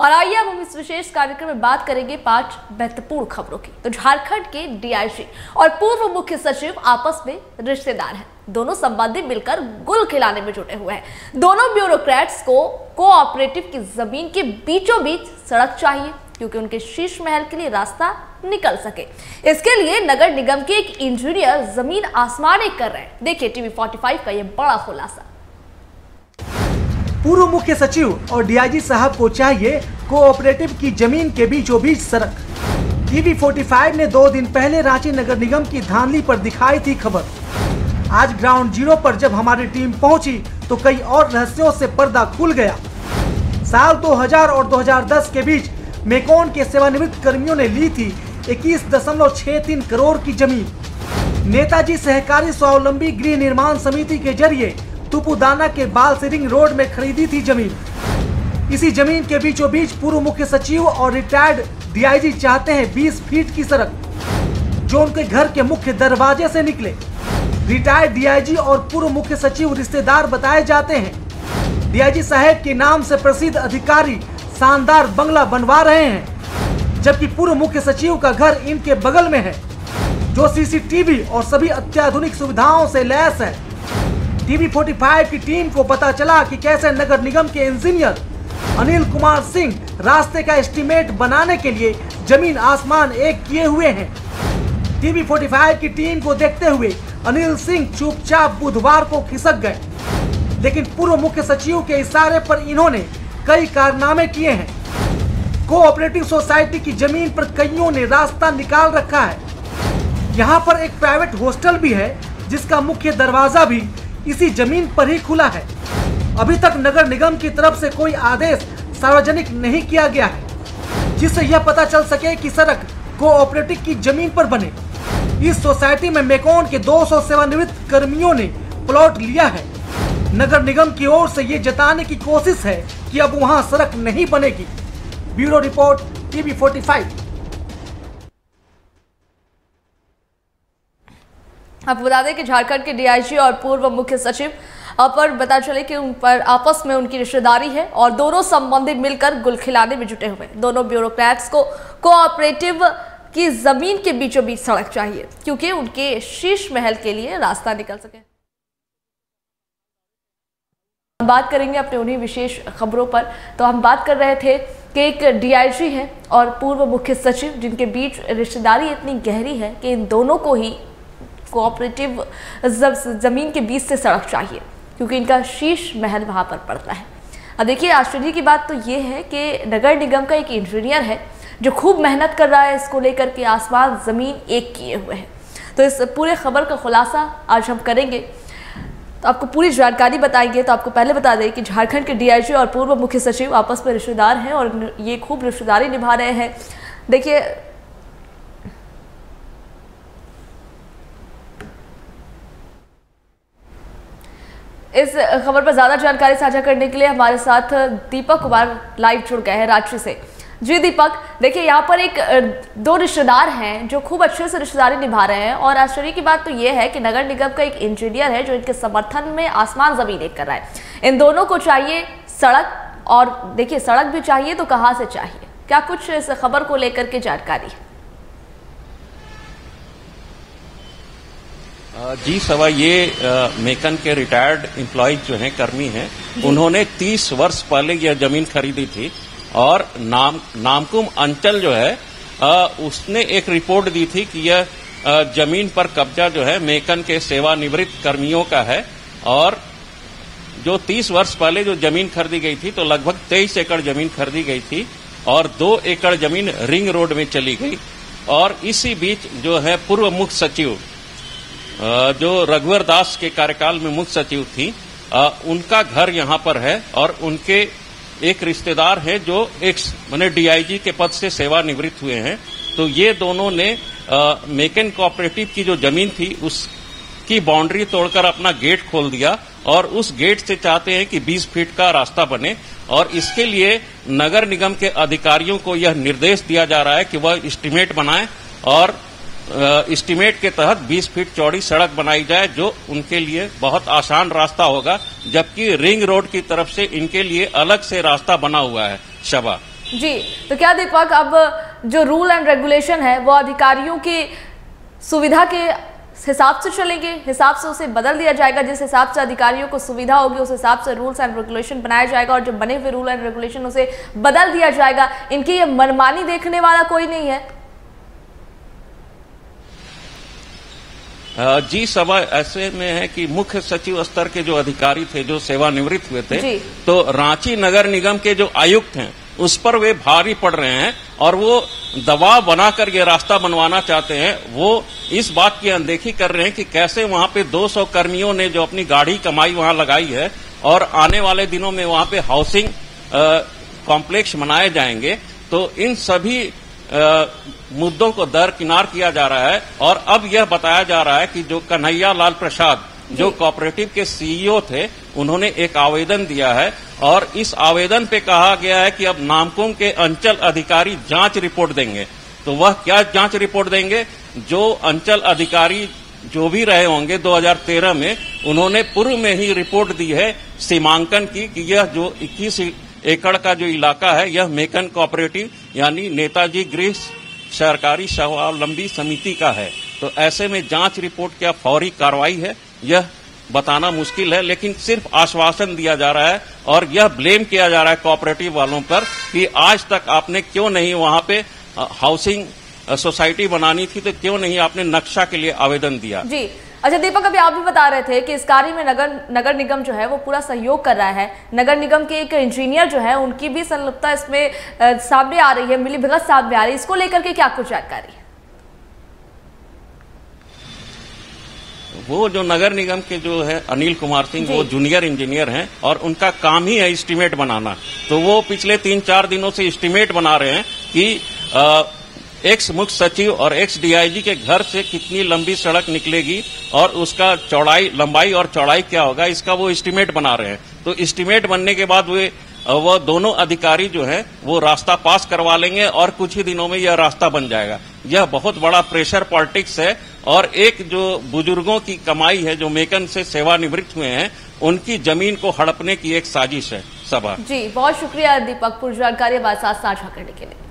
और आइए अब हम इस विशेष कार्यक्रम में बात करेंगे 5 महत्वपूर्ण खबरों की। तो झारखंड के डीआईजी और पूर्व मुख्य सचिव आपस में रिश्तेदार हैं। दोनों संबंधी मिलकर गुल खिलाने में जुटे हुए हैं। दोनों ब्यूरोक्रेट्स को कोऑपरेटिव की जमीन के बीचों बीच सड़क चाहिए क्योंकि उनके शीश महल के लिए रास्ता निकल सके। इसके लिए नगर निगम के एक इंजीनियर जमीन आसमान एक कर रहे हैं। देखिए टीवी 45 का ये बड़ा खुलासा। पूर्व मुख्य सचिव और डीआईजी साहब को चाहिए कोऑपरेटिव की जमीन के बीचों बीच सड़क। टीवी 45 ने 2 दिन पहले रांची नगर निगम की धांधली पर दिखाई थी खबर। आज ग्राउंड जीरो पर जब हमारी टीम पहुंची तो कई और रहस्यों से पर्दा खुल गया। साल 2000 और 2010 के बीच मेकॉन के सेवानिवृत्त कर्मियों ने ली थी 21.63 करोड़ की जमीन। नेताजी सहकारी स्वावलंबी गृह निर्माण समिति के जरिए तुपुदाना के बालसिरिंग रोड में खरीदी थी जमीन। इसी जमीन के बीचों बीच पूर्व मुख्य सचिव और रिटायर्ड डीआईजी चाहते हैं 20 फीट की सड़क जो उनके घर के मुख्य दरवाजे से निकले। रिटायर्ड डीआईजी और पूर्व मुख्य सचिव रिश्तेदार बताए जाते हैं। डीआईजी साहब के नाम से प्रसिद्ध अधिकारी शानदार बंगला बनवा रहे हैं, जबकि पूर्व मुख्य सचिव का घर इनके बगल में है जो सीसीटीवी और सभी अत्याधुनिक सुविधाओं से लैस है। टीवी 45 की टीम को पता चला कि कैसे नगर निगम के इंजीनियर अनिल कुमार सिंह रास्ते का एस्टीमेट बनाने के लिए जमीन आसमान एक किए हुए हैं। टीवी 45 की टीम को देखते हुए अनिल सिंह चुपचाप बुधवार को खिसक गए, लेकिन पूर्व मुख्य सचिव के इशारे पर इन्होंने कई कारनामे किए हैं। कोऑपरेटिव सोसाइटी की जमीन पर कईयों ने रास्ता निकाल रखा है। यहाँ पर एक प्राइवेट हॉस्टल भी है जिसका मुख्य दरवाजा भी इसी जमीन पर ही खुला है। अभी तक नगर निगम की तरफ से कोई आदेश सार्वजनिक नहीं किया गया है जिससे यह पता चल सके कि सड़क कोऑपरेटिव की जमीन पर बने। इस सोसाइटी में मेकॉन के 200 सेवानिवृत्त कर्मियों ने प्लॉट लिया है। नगर निगम की ओर से ये जताने की कोशिश है कि अब वहां सड़क नहीं बनेगी। Bureau report TV 45। आपको बता दें कि झारखंड के डीआईजी और पूर्व मुख्य सचिव पर पता चले कि उन पर आपस में उनकी रिश्तेदारी है और दोनों संबंधी मिलकर गुल खिलाने में जुटे हुए हैं। दोनों ब्यूरोक्रेट्स को कोऑपरेटिव की जमीन के बीचों बीच सड़क चाहिए क्योंकि उनके शीश महल के लिए रास्ता निकल सके। हम बात करेंगे अपने उन्हीं विशेष खबरों पर। तो हम बात कर रहे थे कि एक डीआईजी है और पूर्व मुख्य सचिव जिनके बीच रिश्तेदारी इतनी गहरी है कि इन दोनों को ही कोऑपरेटिव जमीन के बीच से सड़क चाहिए क्योंकि इनका शीश महल वहां पर पड़ता है। अब देखिए आश्चर्य की बात तो ये है कि नगर निगम का एक इंजीनियर है जो खूब मेहनत कर रहा है इसको लेकर के आसमान जमीन एक किए हुए हैं। तो इस पूरे खबर का खुलासा आज हम करेंगे, तो आपको पूरी जानकारी बताएंगे। तो आपको पहले बता दें कि झारखंड के डीआईजी और पूर्व मुख्य सचिव आपस में रिश्तेदार हैं और ये खूब रिश्तेदारी निभा रहे हैं। देखिए इस खबर पर ज्यादा जानकारी साझा करने के लिए हमारे साथ दीपक कुमार लाइव जुड़ गए हैं रांची से। जी दीपक, देखिए यहाँ पर एक 2 रिश्तेदार हैं जो खूब अच्छे से रिश्तेदारी निभा रहे हैं और आश्चर्य की बात तो ये है कि नगर निगम का एक इंजीनियर है जो इनके समर्थन में आसमान जमीन एक कर रहा है। इन दोनों को चाहिए सड़क और देखिए सड़क भी चाहिए तो कहाँ से चाहिए, क्या कुछ इस खबर को लेकर के जानकारी है? जी सवा, ये मेकन के रिटायर्ड एम्प्लॉयज जो हैं, कर्मी हैं, उन्होंने 30 वर्ष पहले यह जमीन खरीदी थी और नामकुम अंचल जो है उसने एक रिपोर्ट दी थी कि यह जमीन पर कब्जा जो है मेकन के सेवानिवृत्त कर्मियों का है। और जो 30 वर्ष पहले जो जमीन खरीदी गई थी तो लगभग 23 एकड़ जमीन खरीदी गई थी और 2 एकड़ जमीन रिंग रोड में चली गई। और इसी बीच जो है पूर्व मुख्य सचिव जो रघुवर दास के कार्यकाल में मुख्य सचिव थी, उनका घर यहां पर है और उनके एक रिश्तेदार है जो माने डीआईजी के पद से सेवानिवृत्त हुए हैं। तो ये दोनों ने मेकन कोऑपरेटिव की जो जमीन थी उसकी बाउंड्री तोड़कर अपना गेट खोल दिया और उस गेट से चाहते हैं कि 20 फीट का रास्ता बने। और इसके लिए नगर निगम के अधिकारियों को यह निर्देश दिया जा रहा है कि वह एस्टीमेट बनाएं और एस्टीमेट के तहत 20 फीट चौड़ी सड़क बनाई जाए जो उनके लिए बहुत आसान रास्ता होगा, जबकि रिंग रोड की तरफ से इनके लिए अलग से रास्ता बना हुआ है। शबा जी, तो क्या दीपक, अब जो रूल एंड रेगुलेशन है वो अधिकारियों की सुविधा के हिसाब से चलेंगे, हिसाब से उसे बदल दिया जाएगा, जिस हिसाब से अधिकारियों को सुविधा होगी उस हिसाब से रूल्स एंड रेगुलेशन बनाया जाएगा, और जो बने हुए रूल एंड रेगुलेशन उसे बदल दिया जाएगा। इनकी ये मनमानी देखने वाला कोई नहीं है। जी, सभा ऐसे में है कि मुख्य सचिव स्तर के जो अधिकारी थे जो सेवानिवृत्त हुए थे, तो रांची नगर निगम के जो आयुक्त हैं उस पर वे भारी पड़ रहे हैं और वो दबाव बनाकर ये रास्ता बनवाना चाहते हैं। वो इस बात की अनदेखी कर रहे हैं कि कैसे वहां पे 200 कर्मियों ने जो अपनी गाढ़ी कमाई वहां लगाई है और आने वाले दिनों में वहां पे हाउसिंग कॉम्प्लेक्स बनाए जाएंगे। तो इन सभी मुद्दों को दरकिनार किया जा रहा है और अब यह बताया जा रहा है कि जो कन्हैया लाल प्रसाद जो कोऑपरेटिव के सीईओ थे, उन्होंने एक आवेदन दिया है और इस आवेदन पे कहा गया है कि अब नामकुम के अंचल अधिकारी जांच रिपोर्ट देंगे। तो वह क्या जांच रिपोर्ट देंगे? जो अंचल अधिकारी जो भी रहे होंगे 2013 में, उन्होंने पूर्व में ही रिपोर्ट दी है सीमांकन की कि यह जो 21 एकड़ का जो इलाका है यह मेकन कोऑपरेटिव यानी नेताजी गृह सरकारी स्वावलंबी समिति का है। तो ऐसे में जांच रिपोर्ट क्या फौरी कार्रवाई है यह बताना मुश्किल है, लेकिन सिर्फ आश्वासन दिया जा रहा है और यह ब्लेम किया जा रहा है कोऑपरेटिव वालों पर कि आज तक आपने क्यों नहीं वहां पे हाउसिंग सोसाइटी बनानी थी, तो क्यों नहीं आपने नक्शा के लिए आवेदन दिया। जी, अच्छा दीपक, अभी आप भी बता रहे थे कि इस कार्य में नगर निगम जो है वो पूरा सहयोग कर रहा है। नगर निगम के एक इंजीनियर जो है उनकी भी संलिप्तता इसमें सामने आ रही है, मिलीभगत सामने आ रही है। इसको लेकर के क्या कुछ जानकारी है? वो जो नगर निगम के जो है अनिल कुमार सिंह, वो जूनियर इंजीनियर हैं और उनका काम ही है एस्टीमेट बनाना। तो वो पिछले 3-4 दिनों से एस्टीमेट बना रहे हैं कि एक्स मुख्य सचिव और एक्स डीआईजी के घर से कितनी लंबी सड़क निकलेगी और उसका लंबाई और चौड़ाई क्या होगा, इसका वो एस्टीमेट बना रहे हैं। तो एस्टीमेट बनने के बाद वो दोनों अधिकारी जो हैं वो रास्ता पास करवा लेंगे और कुछ ही दिनों में यह रास्ता बन जाएगा। यह बहुत बड़ा प्रेशर पॉलिटिक्स है और एक जो बुजुर्गों की कमाई है जो मेकन से सेवानिवृत्त हुए हैं, उनकी जमीन को हड़पने की एक साजिश है। सभा जी, बहुत शुक्रिया दीपक पूरी जानकारी हमारे साथ साझा करने के लिए।